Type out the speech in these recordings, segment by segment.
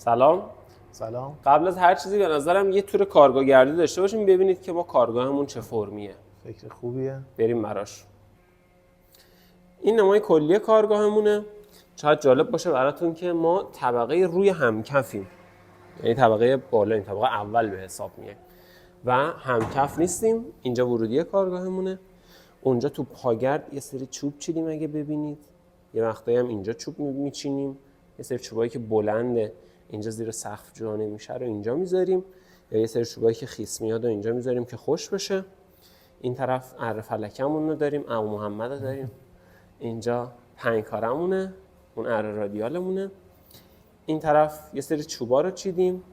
سلام. سلام. قبل از هر چیزی به نظرم یه تور کارگاهگردی داشته باشیم ببینید که ما کارگاهمون چه فرمیه. فکر خوبیه. بریم براش. این نمای کلی کارگاهمونه. شاید جالب باشه براتون که ما طبقه روی همکفیم. یعنی طبقه بالا، این طبقه اول به حساب میاد. و همکف نیستیم. اینجا ورودی کارگاهمونه. اونجا تو پاگرد یه سری چوب چیدیم اگه ببینید. یه وقتایی هم اینجا چوب میچینیم. یه سری چوبایی که بلنده اینجا زیر سقف جا نمیشه رو اینجا میذاریم، یا یه سری چوبایی که خیس میاد و اینجا میذاریم که خوش بشه. این طرف اره فلکمون رو داریم، ابو محمد رو داریم. اینجا پنجکارمونه، اون اره رادیالمونه. این طرف یه سری چوبا رو چیدیم.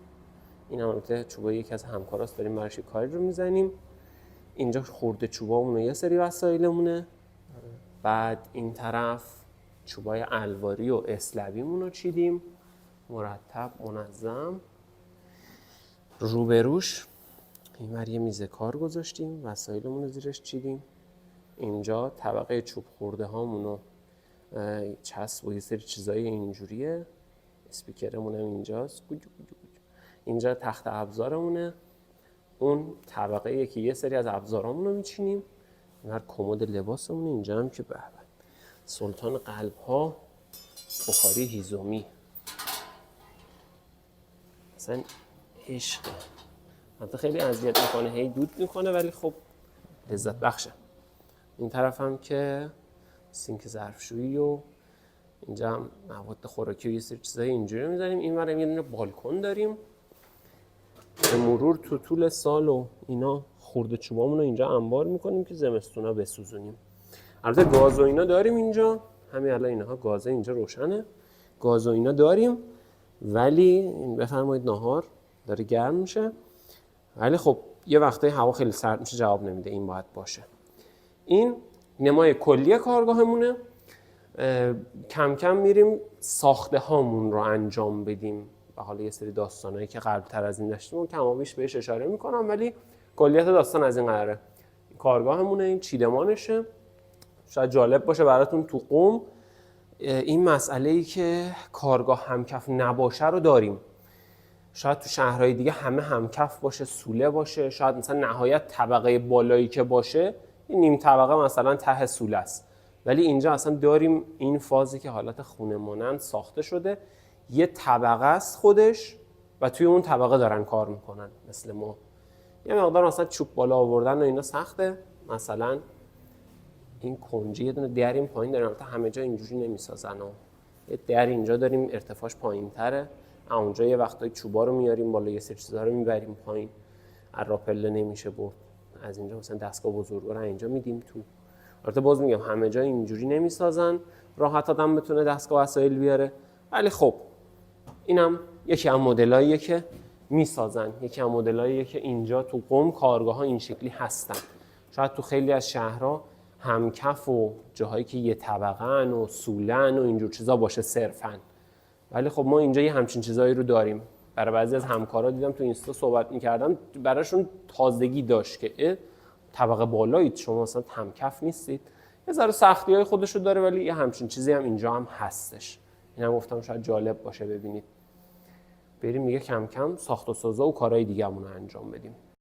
این هم البته چوبای یکی از همکاراست، داریم براش کاری رو میزنیم. اینجا خورده چوبامون و یه سری وسایلمونه. بعد این طرف چوبای الواری و اسلبیمون رو چیدیم، مرتب منظم. روبروش اینور یه میز کار گذاشتیم، وسایلمون رو زیرش چیدیم. اینجا طبقه چوب خورده هامون رو چسب و یه سری چیزای اینجوریه. اسپیکرمون هم اینجاست. اینجا تخت ابزارمونه. اون طبقه که یه سری از ابزارامون رو میچینیم. اینور کمد لباسمون. اینجا هم که به سلطان قلب ها بخاری هیزومی، مثلا عشقه. حتی خیلی اذیت میکنه، هی دود میکنه ولی خب لذت بخشه. این طرف هم که سینک ظرفشویی و اینجا هم مواد خوراکی و یه سری چیزای اینجوری میذاریم. این ور هم یه دونه بالکن داریم. به مرور تو طول سال و اینا خورده چوبامون رو اینجا انبار میکنیم که زمستونا بسوزونیم. البته گاز و اینا داریم اینجا، همین الان اینها گازه اینجا روشنه، گاز و اینا داریم، ولی بفرمایید ناهار داره گرم میشه، ولی خب یه وقتایی هوا خیلی سرد میشه جواب نمیده، این باید باشه. این نمای کلی کارگاهمونه. کم کم میریم ساخته هامون رو انجام بدیم. و حالا یه سری داستانایی که قبل‌تر از این داشتیم کمابیش بهش اشاره میکنم، ولی کلیت داستان از این قراره. کارگاهمونه، این چیدمانشه. شاید جالب باشه براتون تو قم این مسئله‌ای که کارگاه همکف نباشه رو داریم. شاید تو شهرهای دیگه همه همکف باشه، سوله باشه، شاید مثلا نهایت طبقه بالایی که باشه این نیم طبقه مثلا ته سوله است، ولی اینجا اصلا داریم این فازی که حالت خونه مانند ساخته شده، یه طبقه است خودش و توی اون طبقه دارن کار میکنن. مثل ما یه مقدار مثلا چوب بالا آوردن و اینا سخته. مثلا این کنجی یه دونه در این پایین داریم، البته همه جا اینجوری نمیسازن. یه در اینجا داریم ارتفاعش پایین‌تره، اونجا یه وقتایی چوبا رو میاریم بالا، یه سری چیزا رو میبریم پایین، راپله نمیشه برد. از اینجا مثلا دستگاه بزرگا رو اینجا میدیم تو. البته باز میگم همه جا اینجوری نمیسازن، راحت آدم بتونه دستگاه وسایل بیاره، ولی خب اینم یکی از مدلاییه که میسازن، یکی از مدلاییه که اینجا تو قم کارگاه‌ها این شکلی هستن. شاید تو خیلی از شهرها همکف و جاهایی که یه طبقه‌ن و سولن و اینجور چیزا باشه صرفاً، ولی خب ما اینجا یه همچین چیزایی رو داریم. برای بعضی از همکارا دیدم تو اینستا صحبت می‌کردم، براشون تازگی داشت که طبقه بالایید، شما مثلا همکف نیستید. یه ذره سختی‌های خودش رو داره، ولی یه همچین چیزی هم اینجا هم هستش. اینم گفتم شاید جالب باشه ببینید. بریم دیگه کم کم ساخت و سازا و کارهای دیگه‌مون رو انجام بدیم.